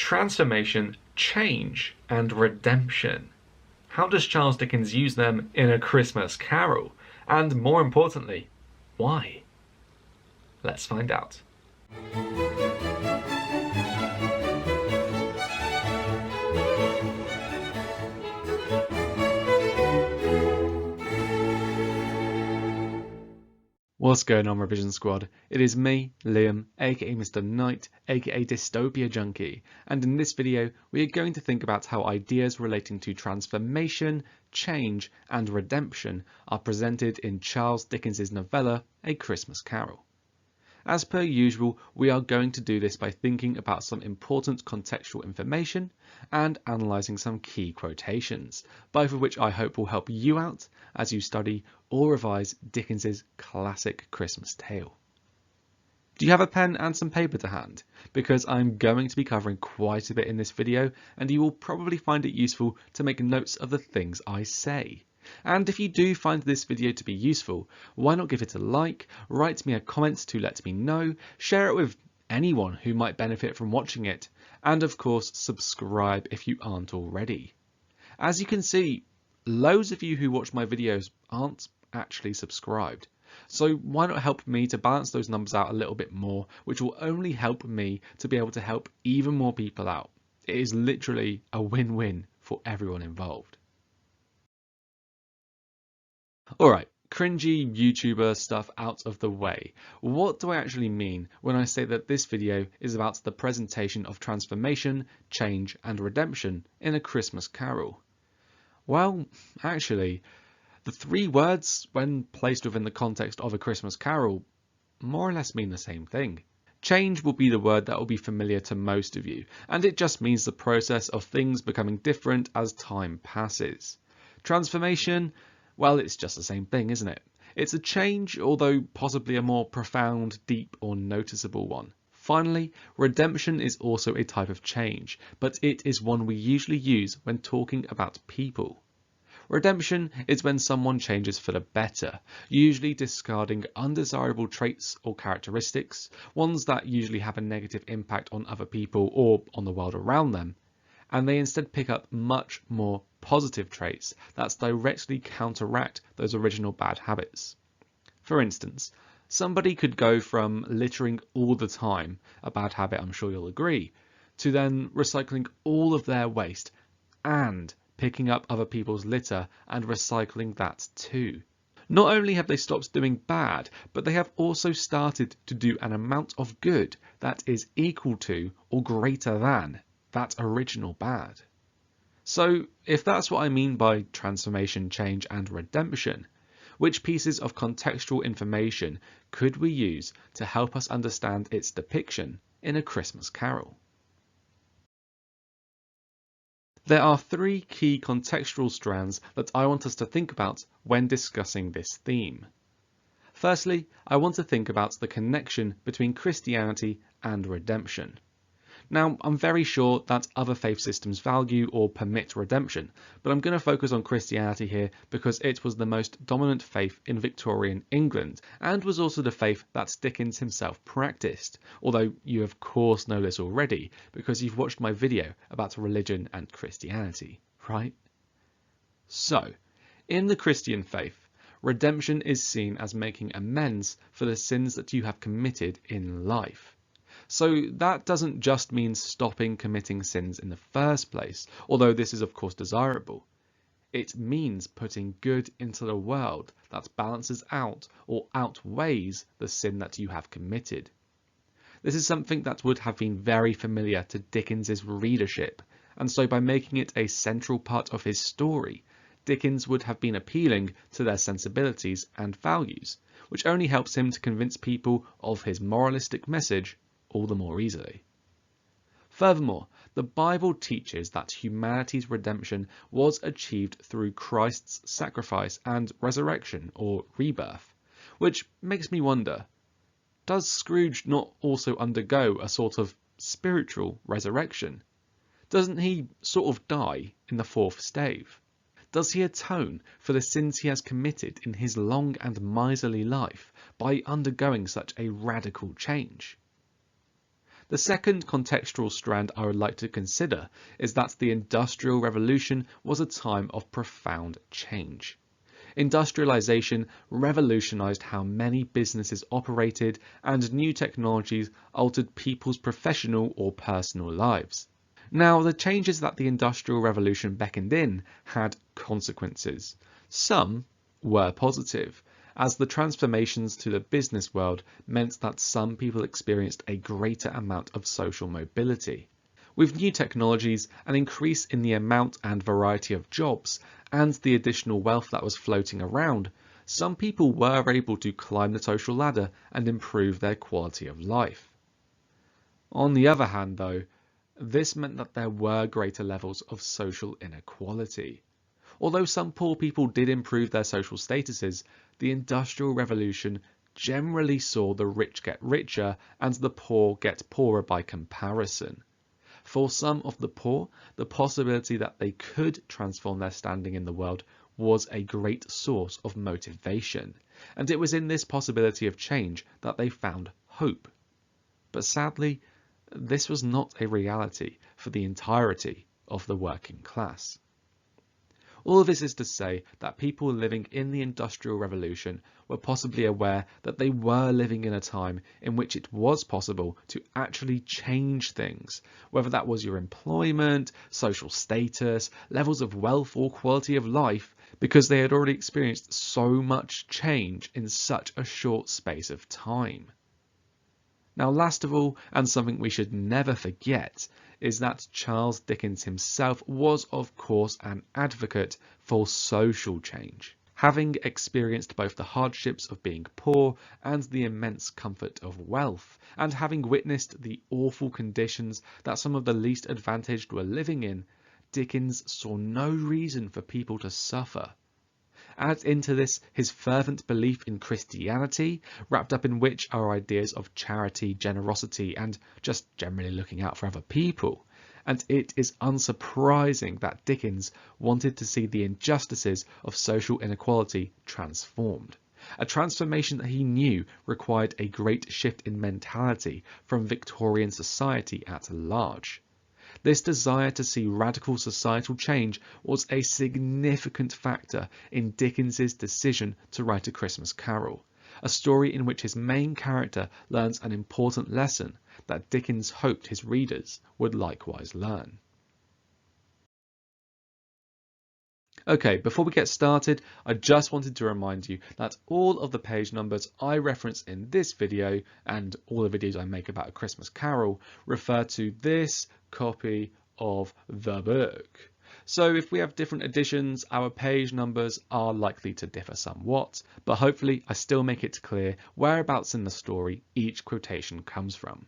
Transformation, change, and redemption. How does Charles Dickens use them in A Christmas Carol? And more importantly, why? Let's find out. What's going on, Revision Squad? It is me, Liam, aka Mr. Knight, aka DystopiaJunkie, and in this video we are going to think about how ideas relating to transformation, change and redemption are presented in Charles Dickens' novella A Christmas Carol. As per usual, we are going to do this by thinking about some important contextual information and analysing some key quotations, both of which I hope will help you out as you study or revise Dickens' classic Christmas tale. Do you have a pen and some paper to hand? Because I'm going to be covering quite a bit in this video and you will probably find it useful to make notes of the things I say. And if you do find this video to be useful, why not give it a like, write me a comment to let me know, share it with anyone who might benefit from watching it, and of course subscribe if you aren't already. As you can see, loads of you who watch my videos aren't actually subscribed. So why not help me to balance those numbers out a little bit more, which will only help me to be able to help even more people out. It is literally a win-win for everyone involved. Alright, cringy YouTuber stuff out of the way. What do I actually mean when I say that this video is about the presentation of transformation, change and redemption in A Christmas Carol? Well, actually, the three words, when placed within the context of A Christmas Carol, more or less mean the same thing. Change will be the word that will be familiar to most of you, and it just means the process of things becoming different as time passes. Transformation, well, it's just the same thing, isn't it? It's a change, although possibly a more profound, deep or noticeable one. Finally, redemption is also a type of change, but it is one we usually use when talking about people. Redemption is when someone changes for the better, usually discarding undesirable traits or characteristics, ones that usually have a negative impact on other people or on the world around them, and they instead pick up much more positive traits that directly counteract those original bad habits. For instance, somebody could go from littering all the time, a bad habit I'm sure you'll agree, to then recycling all of their waste and picking up other people's litter and recycling that too. Not only have they stopped doing bad, but they have also started to do an amount of good that is equal to or greater than that original bad. So if that's what I mean by transformation, change and redemption, which pieces of contextual information could we use to help us understand its depiction in A Christmas Carol? There are three key contextual strands that I want us to think about when discussing this theme. Firstly, I want to think about the connection between Christianity and redemption. Now, I'm very sure that other faith systems value or permit redemption, but I'm going to focus on Christianity here because it was the most dominant faith in Victorian England and was also the faith that Dickens himself practiced, although you of course know this already because you've watched my video about religion and Christianity, right? So, in the Christian faith, redemption is seen as making amends for the sins that you have committed in life. So that doesn't just mean stopping committing sins in the first place, although this is of course desirable. It means putting good into the world that balances out or outweighs the sin that you have committed. This is something that would have been very familiar to Dickens's readership, and so by making it a central part of his story, Dickens would have been appealing to their sensibilities and values, which only helps him to convince people of his moralistic message all the more easily. Furthermore, the Bible teaches that humanity's redemption was achieved through Christ's sacrifice and resurrection or rebirth, which makes me wonder, does Scrooge not also undergo a sort of spiritual resurrection? Doesn't he sort of die in the fourth stave? Does he atone for the sins he has committed in his long and miserly life by undergoing such a radical change? The second contextual strand I would like to consider is that the Industrial Revolution was a time of profound change. Industrialization revolutionized how many businesses operated, and new technologies altered people's professional or personal lives. Now, the changes that the Industrial Revolution beckoned in had consequences. Some were positive, as the transformations to the business world meant that some people experienced a greater amount of social mobility. With new technologies, an increase in the amount and variety of jobs, and the additional wealth that was floating around, some people were able to climb the social ladder and improve their quality of life. On the other hand, though, this meant that there were greater levels of social inequality. Although some poor people did improve their social statuses, the Industrial Revolution generally saw the rich get richer and the poor get poorer by comparison. For some of the poor, the possibility that they could transform their standing in the world was a great source of motivation, and it was in this possibility of change that they found hope. But sadly, this was not a reality for the entirety of the working class. All of this is to say that people living in the Industrial Revolution were possibly aware that they were living in a time in which it was possible to actually change things, whether that was your employment, social status, levels of wealth or quality of life, because they had already experienced so much change in such a short space of time. Now, last of all, and something we should never forget, is that Charles Dickens himself was, of course, an advocate for social change. Having experienced both the hardships of being poor and the immense comfort of wealth, and having witnessed the awful conditions that some of the least advantaged were living in, Dickens saw no reason for people to suffer. Add into this his fervent belief in Christianity, wrapped up in which are ideas of charity, generosity, and just generally looking out for other people. And it is unsurprising that Dickens wanted to see the injustices of social inequality transformed. A transformation that he knew required a great shift in mentality from Victorian society at large. This desire to see radical societal change was a significant factor in Dickens's decision to write A Christmas Carol, a story in which his main character learns an important lesson that Dickens hoped his readers would likewise learn. Okay, before we get started, I just wanted to remind you that all of the page numbers I reference in this video and all the videos I make about A Christmas Carol refer to this copy of the book. So if we have different editions, our page numbers are likely to differ somewhat, but hopefully I still make it clear whereabouts in the story each quotation comes from.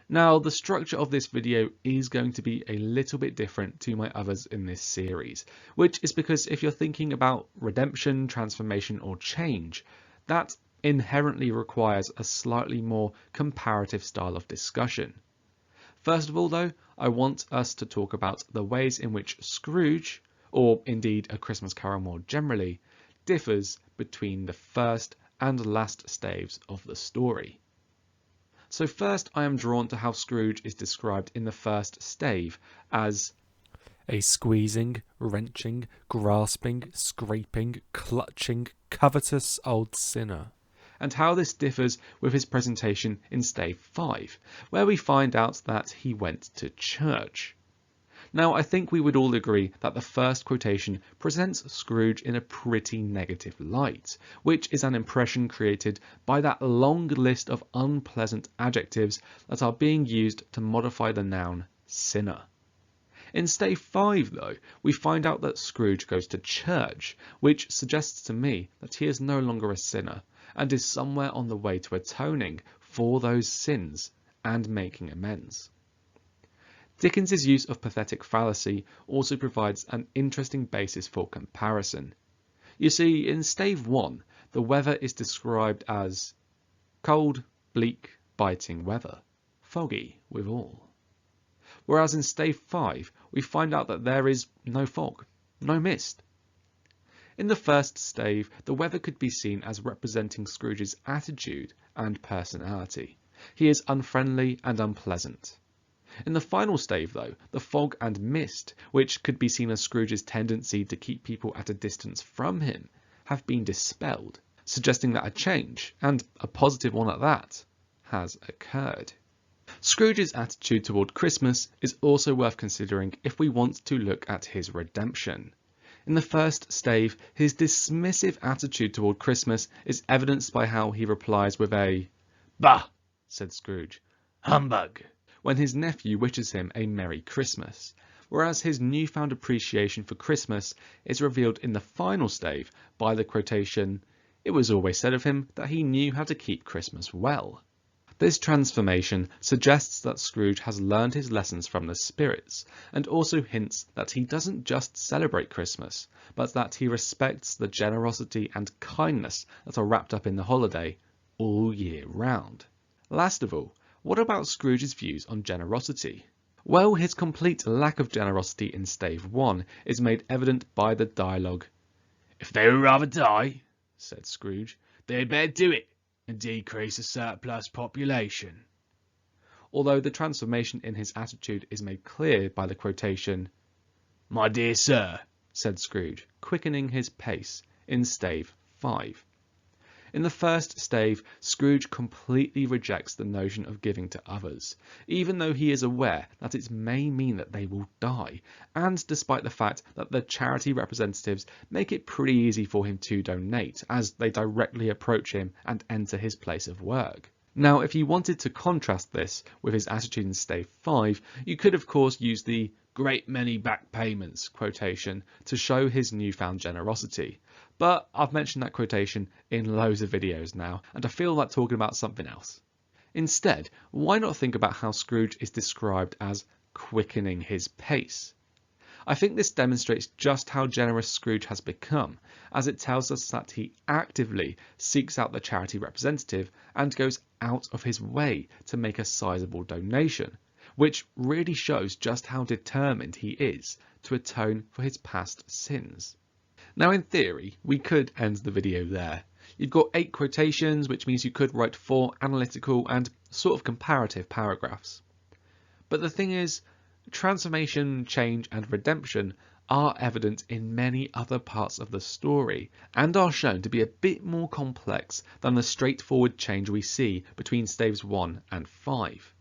Now, the structure of this video is going to be a little bit different to my others in this series, which is because if you're thinking about redemption, transformation, or change, that inherently requires a slightly more comparative style of discussion. First of all, though, I want us to talk about the ways in which Scrooge, or indeed A Christmas Carol more generally, differs between the first and last staves of the story. So first, I am drawn to how Scrooge is described in the first stave as a squeezing, wrenching, grasping, scraping, clutching, covetous old sinner, and how this differs with his presentation in stave 5, where we find out that he went to church. Now, I think we would all agree that the first quotation presents Scrooge in a pretty negative light, which is an impression created by that long list of unpleasant adjectives that are being used to modify the noun sinner. In stave 5, though, we find out that Scrooge goes to church, which suggests to me that he is no longer a sinner and is somewhere on the way to atoning for those sins and making amends. Dickens's use of pathetic fallacy also provides an interesting basis for comparison. You see, in stave 1, the weather is described as cold, bleak, biting weather, foggy withal. Whereas in stave 5, we find out that there is no fog, no mist. In the first stave, the weather could be seen as representing Scrooge's attitude and personality, He is unfriendly and unpleasant. In the final stave, though, the fog and mist, which could be seen as Scrooge's tendency to keep people at a distance from him, have been dispelled, suggesting that a change, and a positive one at that, has occurred. Scrooge's attitude toward Christmas is also worth considering if we want to look at his redemption. In the first stave, his dismissive attitude toward Christmas is evidenced by how he replies with a "Bah!" said Scrooge, "humbug," when his nephew wishes him a Merry Christmas, whereas his newfound appreciation for Christmas is revealed in the final stave by the quotation, "It was always said of him that he knew how to keep Christmas well." This transformation suggests that Scrooge has learned his lessons from the spirits, and also hints that he doesn't just celebrate Christmas, but that he respects the generosity and kindness that are wrapped up in the holiday all year round. Last of all, what about Scrooge's views on generosity? Well, his complete lack of generosity in stave 1 is made evident by the dialogue. "If they would rather die," said Scrooge, "they had better do it and decrease the surplus population." Although the transformation in his attitude is made clear by the quotation, "My dear sir," said Scrooge, quickening his pace, in stave 5. In the first stave, Scrooge completely rejects the notion of giving to others, even though he is aware that it may mean that they will die, and despite the fact that the charity representatives make it pretty easy for him to donate, as they directly approach him and enter his place of work. Now, if you wanted to contrast this with his attitude in stave 5, you could of course use the "great many back payments" quotation to show his newfound generosity. But I've mentioned that quotation in loads of videos now, and I feel like talking about something else. Instead, why not think about how Scrooge is described as quickening his pace? I think this demonstrates just how generous Scrooge has become, as it tells us that he actively seeks out the charity representative and goes out of his way to make a sizable donation, which really shows just how determined he is to atone for his past sins. Now, in theory, we could end the video there. You've got 8 quotations, which means you could write 4 analytical and sort of comparative paragraphs. But the thing is, transformation, change, and redemption are evident in many other parts of the story, and are shown to be a bit more complex than the straightforward change we see between staves 1 and 5.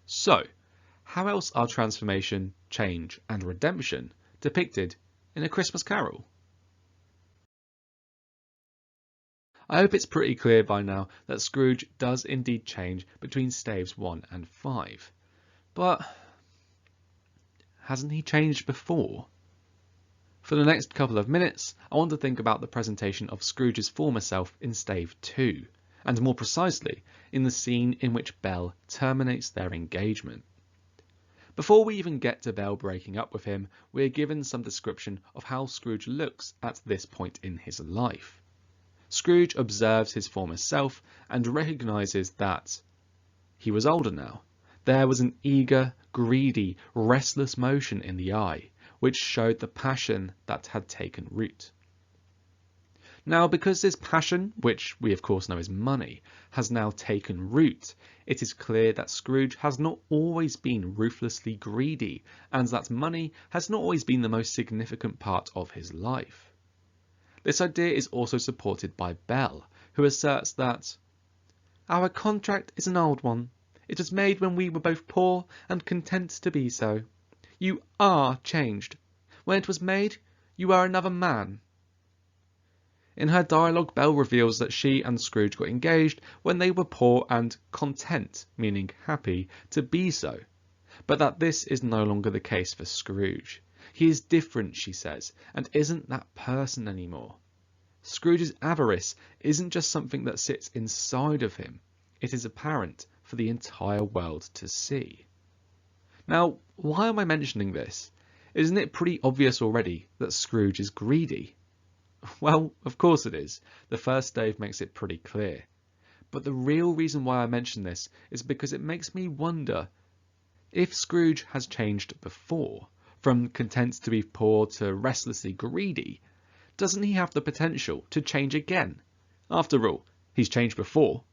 So, how else are transformation, change, and redemption depicted in A Christmas Carol? I hope it's pretty clear by now that Scrooge does indeed change between staves 1 and 5. But hasn't he changed before? For the next couple of minutes, I want to think about the presentation of Scrooge's former self in stave 2, and more precisely, in the scene in which Belle terminates their engagement. Before we even get to Belle breaking up with him, we are given some description of how Scrooge looks at this point in his life. Scrooge observes his former self and recognises that he was older now. There was an eager, greedy, restless motion in the eye, which showed the passion that had taken root. Now, because this passion, which we of course know is money, has now taken root, it is clear that Scrooge has not always been ruthlessly greedy, and that money has not always been the most significant part of his life. This idea is also supported by Belle, who asserts that "our contract is an old one. It was made when we were both poor and content to be so. You are changed. When it was made, you are another man." In her dialogue, Belle reveals that she and Scrooge got engaged when they were poor and content, meaning happy, to be so, but that this is no longer the case for Scrooge. He is different, she says, and isn't that person anymore. Scrooge's avarice isn't just something that sits inside of him. It is apparent for the entire world to see. Now, why am I mentioning this? Isn't it pretty obvious already that Scrooge is greedy? Well, of course it is. The first stave makes it pretty clear. But the real reason why I mention this is because it makes me wonder if Scrooge has changed before. From content to be poor to restlessly greedy, doesn't he have the potential to change again? After all, he's changed before.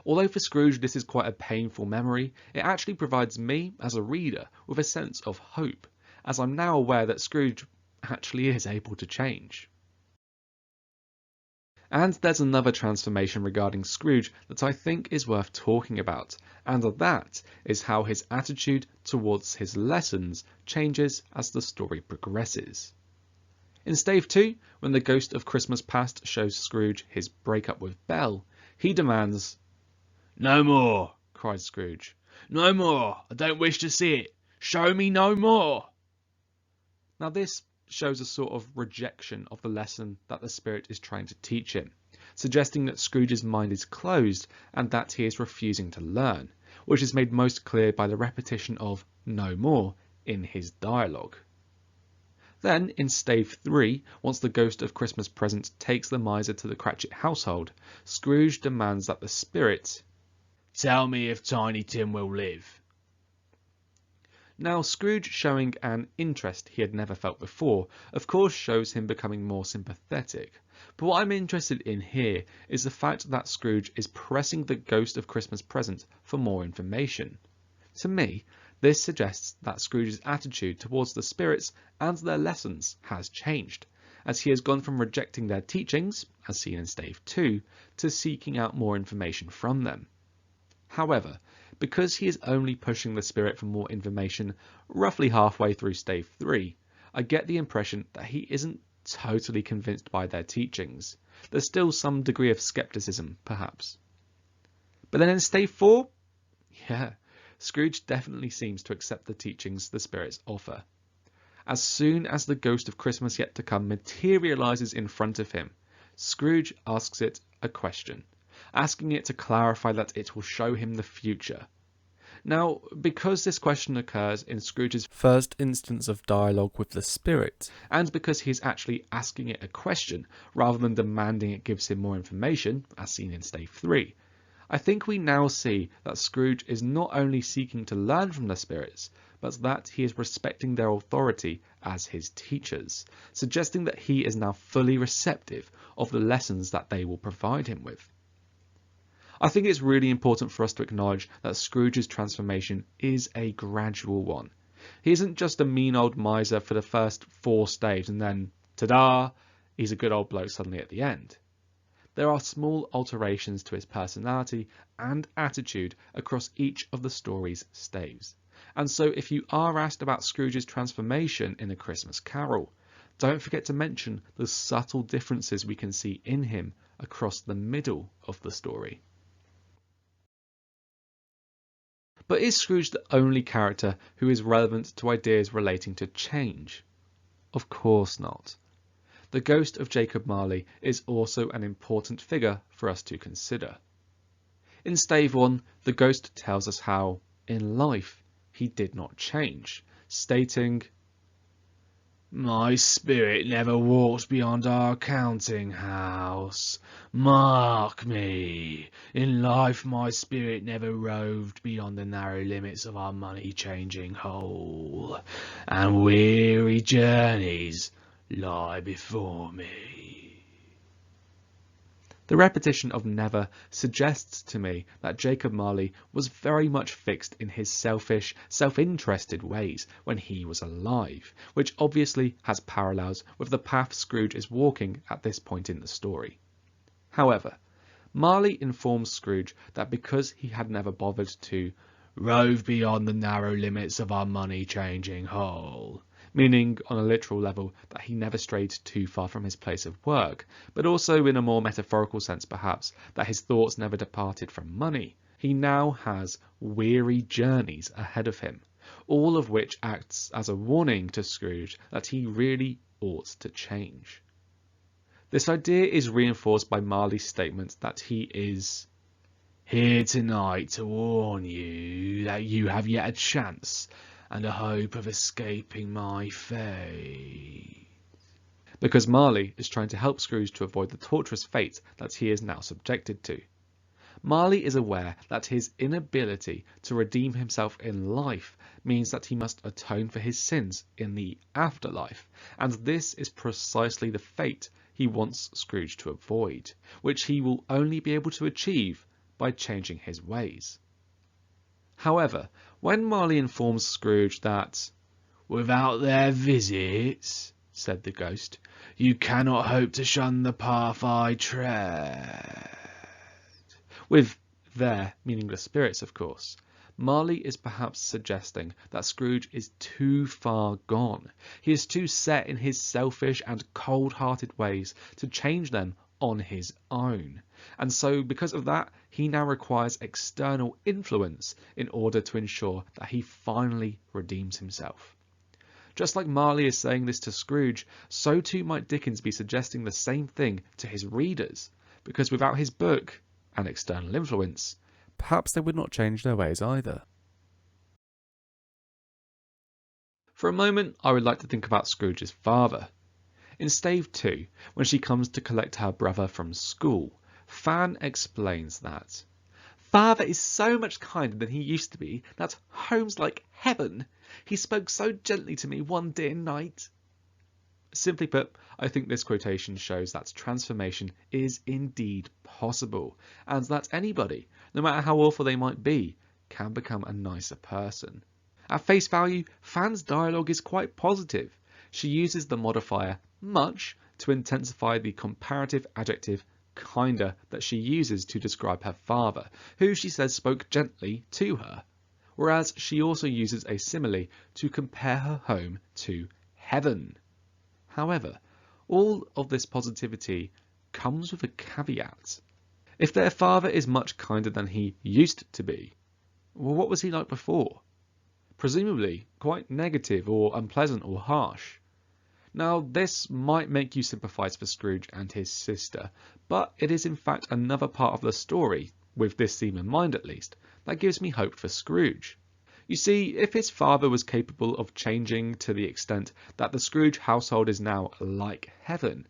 Although for Scrooge this is quite a painful memory, it actually provides me, as a reader, with a sense of hope, as I'm now aware that Scrooge actually is able to change. And there's another transformation regarding Scrooge that I think is worth talking about, and that is how his attitude towards his lessons changes as the story progresses. In Stave 2, when the Ghost of Christmas Past shows Scrooge his breakup with Belle, he demands, "No more," cries Scrooge. "No more! I don't wish to see it! Show me no more!" Now this shows a sort of rejection of the lesson that the spirit is trying to teach him, suggesting that Scrooge's mind is closed and that he is refusing to learn, which is made most clear by the repetition of "no more" in his dialogue. Then, in Stave 3, once the Ghost of Christmas Present takes the miser to the Cratchit household, Scrooge demands that the spirit "tell me if Tiny Tim will live." Now, Scrooge showing an interest he had never felt before, of course shows him becoming more sympathetic. But what I'm interested in here is the fact that Scrooge is pressing the Ghost of Christmas Present for more information. To me, this suggests that Scrooge's attitude towards the spirits and their lessons has changed, as he has gone from rejecting their teachings, as seen in Stave 2, to seeking out more information from them. However, because he is only pushing the spirit for more information roughly halfway through Stave 3, I get the impression that he isn't totally convinced by their teachings. There's still some degree of skepticism, perhaps. But then in Stave 4, Scrooge definitely seems to accept the teachings the spirits offer. As soon as the Ghost of Christmas Yet to Come materializes in front of him, Scrooge asks it a question, asking it to clarify that it will show him the future. Now, because this question occurs in Scrooge's first instance of dialogue with the spirit, and because he's actually asking it a question rather than demanding it gives him more information, as seen in Stave 3, I think we now see that Scrooge is not only seeking to learn from the spirits, but that he is respecting their authority as his teachers, suggesting that he is now fully receptive of the lessons that they will provide him with. I think it's really important for us to acknowledge that Scrooge's transformation is a gradual one. He isn't just a mean old miser for the first 4 staves and then, ta-da, he's a good old bloke suddenly at the end. There are small alterations to his personality and attitude across each of the story's staves. And so if you are asked about Scrooge's transformation in A Christmas Carol, don't forget to mention the subtle differences we can see in him across the middle of the story. But is Scrooge the only character who is relevant to ideas relating to change? Of course not. The ghost of Jacob Marley is also an important figure for us to consider. In Stave 1, the ghost tells us how, in life, he did not change, stating, "My spirit never walked beyond our counting house. Mark me, in life my spirit never roved beyond the narrow limits of our money-changing hole, and weary journeys lie before me." The repetition of never suggests to me that Jacob Marley was very much fixed in his selfish, self-interested ways when he was alive, which obviously has parallels with the path Scrooge is walking at this point in the story. However, Marley informs Scrooge that because he had never bothered to rove beyond the narrow limits of our money-changing hole, meaning on a literal level that he never strayed too far from his place of work, but also in a more metaphorical sense perhaps, that his thoughts never departed from money, he now has weary journeys ahead of him, all of which acts as a warning to Scrooge that he really ought to change. This idea is reinforced by Marley's statement that he is here tonight to warn you that you have yet a chance and a hope of escaping my fate. Because Marley is trying to help Scrooge to avoid the torturous fate that he is now subjected to. Marley is aware that his inability to redeem himself in life means that he must atone for his sins in the afterlife, and this is precisely the fate he wants Scrooge to avoid, which he will only be able to achieve by changing his ways. However, when Marley informs Scrooge that, "Without their visits," said the ghost, "you cannot hope to shun the path I tread," with "their" meaning the spirits, of course, Marley is perhaps suggesting that Scrooge is too far gone. He is too set in his selfish and cold-hearted ways to change them on his own. And so, because of that, he now requires external influence in order to ensure that he finally redeems himself. Just like Marley is saying this to Scrooge, so too might Dickens be suggesting the same thing to his readers, because without his book and external influence, perhaps they would not change their ways either. For a moment, I would like to think about Scrooge's father. In Stave 2, when she comes to collect her brother from school, Fan explains that "Father is so much kinder than he used to be that home's like heaven. He spoke so gently to me one dear night." Simply put, I think this quotation shows that transformation is indeed possible, and that anybody, no matter how awful they might be, can become a nicer person. At face value, Fan's dialogue is quite positive. She uses the modifier much to intensify the comparative adjective kinder that she uses to describe her father, who she says spoke gently to her, whereas she also uses a simile to compare her home to heaven. However, all of this positivity comes with a caveat. If their father is much kinder than he used to be, well, what was he like before? Presumably quite negative or unpleasant or harsh. Now, this might make you sympathise for Scrooge and his sister, but it is in fact another part of the story, with this theme in mind at least, that gives me hope for Scrooge. You see, if his father was capable of changing to the extent that the Scrooge household is now like heaven,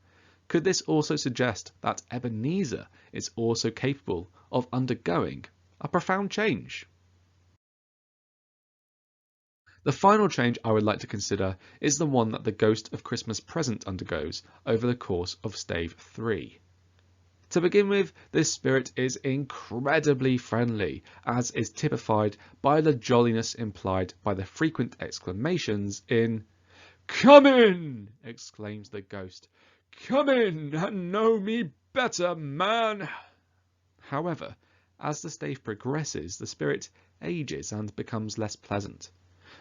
could this also suggest that Ebenezer is also capable of undergoing a profound change? The final change I would like to consider is the one that the Ghost of Christmas Present undergoes over the course of Stave 3. To begin with, this spirit is incredibly friendly, as is typified by the jolliness implied by the frequent exclamations in "Come in!" exclaims the ghost. "Come in and know me better, man!" However, as the stave progresses, the spirit ages and becomes less pleasant.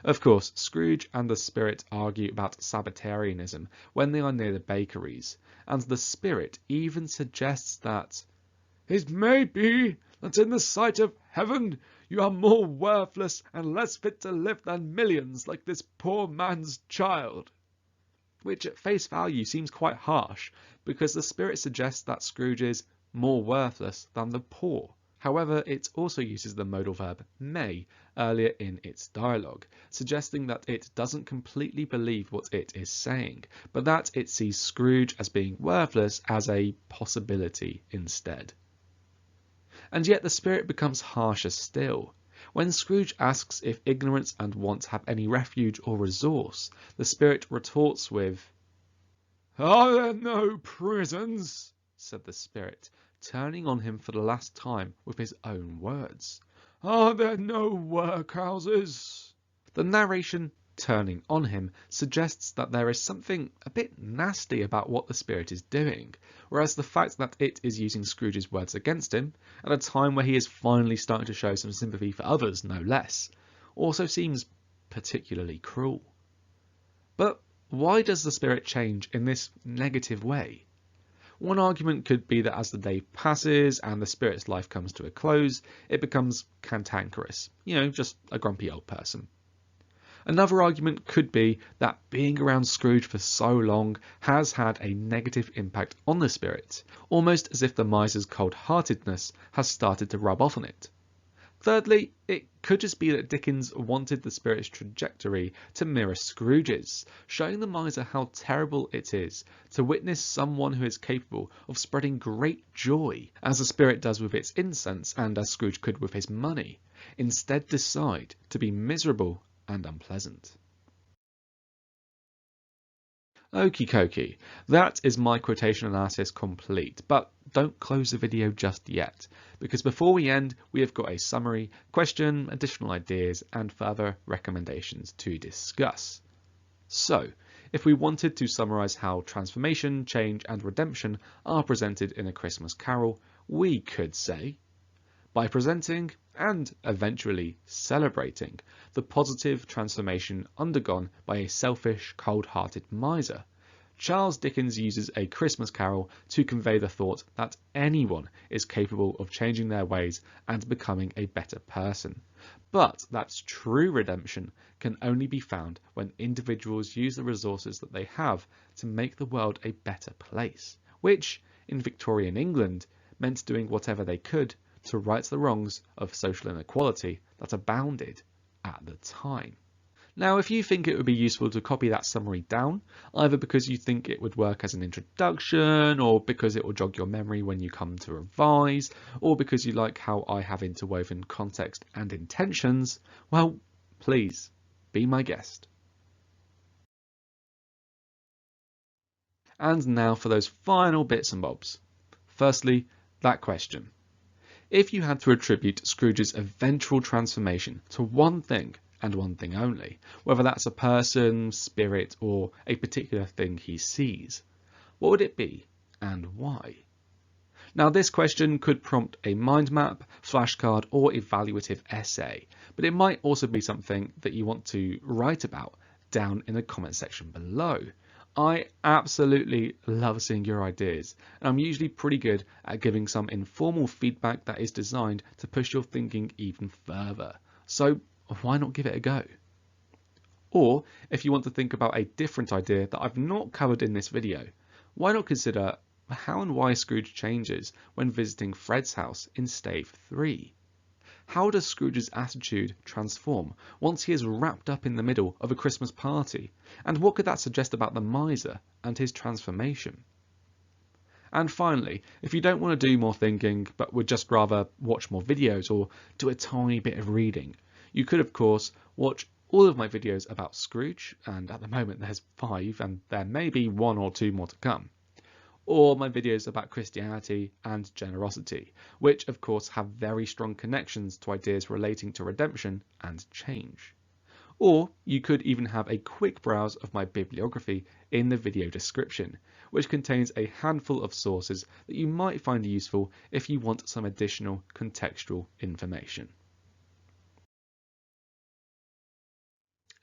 Of course, Scrooge and the spirit argue about Sabbatarianism when they are near the bakeries, and the spirit even suggests that "it may be that in the sight of heaven you are more worthless and less fit to live than millions like this poor man's child," which at face value seems quite harsh, because the spirit suggests that Scrooge is more worthless than the poor. However, it also uses the modal verb may earlier in its dialogue, suggesting that it doesn't completely believe what it is saying, but that it sees Scrooge as being worthless as a possibility instead. And yet the spirit becomes harsher still. When Scrooge asks if ignorance and want have any refuge or resource, the spirit retorts with, "Are there no prisons?" said the spirit, turning on him for the last time with his own words. "Are there no workhouses?" The narration "turning on him" suggests that there is something a bit nasty about what the spirit is doing, whereas the fact that it is using Scrooge's words against him, at a time where he is finally starting to show some sympathy for others, no less, also seems particularly cruel. But why does the spirit change in this negative way? One argument could be that as the day passes and the spirit's life comes to a close, it becomes cantankerous, just a grumpy old person. Another argument could be that being around Scrooge for so long has had a negative impact on the spirit, almost as if the miser's cold-heartedness has started to rub off on it. Thirdly, it could just be that Dickens wanted the spirit's trajectory to mirror Scrooge's, showing the miser how terrible it is to witness someone who is capable of spreading great joy, as the spirit does with its incense and as Scrooge could with his money, instead decide to be miserable and unpleasant. Okie dokie, that is my quotation analysis complete, but don't close the video just yet, because before we end, we have got a summary, question, additional ideas, and further recommendations to discuss. So, if we wanted to summarise how transformation, change, and redemption are presented in A Christmas Carol, we could say, by presenting and eventually celebrating the positive transformation undergone by a selfish, cold-hearted miser, Charles Dickens uses A Christmas Carol to convey the thought that anyone is capable of changing their ways and becoming a better person, but that true redemption can only be found when individuals use the resources that they have to make the world a better place, which, in Victorian England, meant doing whatever they could to right the wrongs of social inequality that abounded at the time. Now, if you think it would be useful to copy that summary down, either because you think it would work as an introduction, or because it will jog your memory when you come to revise, or because you like how I have interwoven context and intentions, well, please be my guest. And now for those final bits and bobs. Firstly, that question. If you had to attribute Scrooge's eventual transformation to one thing and one thing only, whether that's a person, spirit, or a particular thing he sees, what would it be and why? Now, this question could prompt a mind map, flashcard, or evaluative essay, but it might also be something that you want to write about down in the comment section below. I absolutely love seeing your ideas, and I'm usually pretty good at giving some informal feedback that is designed to push your thinking even further. So why not give it a go? Or if you want to think about a different idea that I've not covered in this video, why not consider how and why Scrooge changes when visiting Fred's house in Stave 3? How does Scrooge's attitude transform once he is wrapped up in the middle of a Christmas party? And what could that suggest about the miser and his transformation? And finally, if you don't want to do more thinking, but would just rather watch more videos or do a tiny bit of reading, you could, of course, watch all of my videos about Scrooge, and at the moment there's 5, and there may be 1 or 2 more to come. Or my videos about Christianity and generosity, which of course have very strong connections to ideas relating to redemption and change. Or you could even have a quick browse of my bibliography in the video description, which contains a handful of sources that you might find useful if you want some additional contextual information.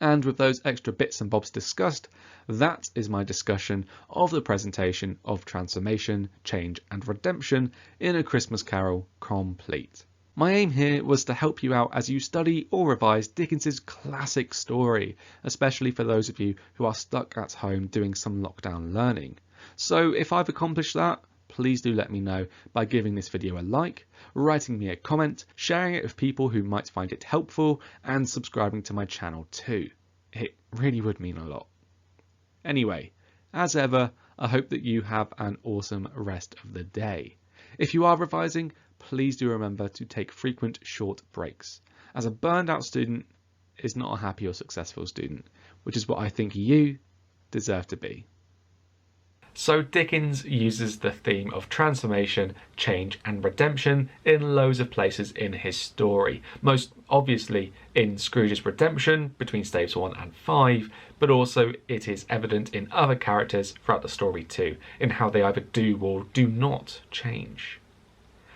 And with those extra bits and bobs discussed, that is my discussion of the presentation of transformation, change and redemption in A Christmas Carol complete. My aim here was to help you out as you study or revise Dickens's classic story, especially for those of you who are stuck at home doing some lockdown learning. So if I've accomplished that, please do let me know by giving this video a like, writing me a comment, sharing it with people who might find it helpful, and subscribing to my channel too. It really would mean a lot. Anyway, as ever, I hope that you have an awesome rest of the day. If you are revising, please do remember to take frequent short breaks, as a burned out student is not a happy or successful student, which is what I think you deserve to be. So Dickens uses the theme of transformation, change and redemption in loads of places in his story. Most obviously in Scrooge's redemption between staves 1 and 5, but also it is evident in other characters throughout the story too, in how they either do or do not change.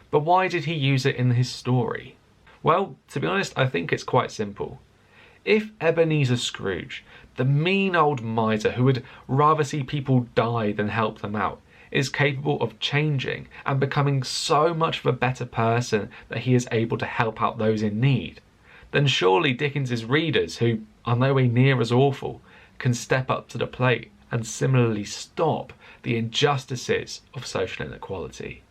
But why did he use it in his story? Well, to be honest, I think it's quite simple. If Ebenezer Scrooge, the mean old miser who would rather see people die than help them out, is capable of changing and becoming so much of a better person that he is able to help out those in need, then surely Dickens's readers, who are nowhere near as awful, can step up to the plate and similarly stop the injustices of social inequality.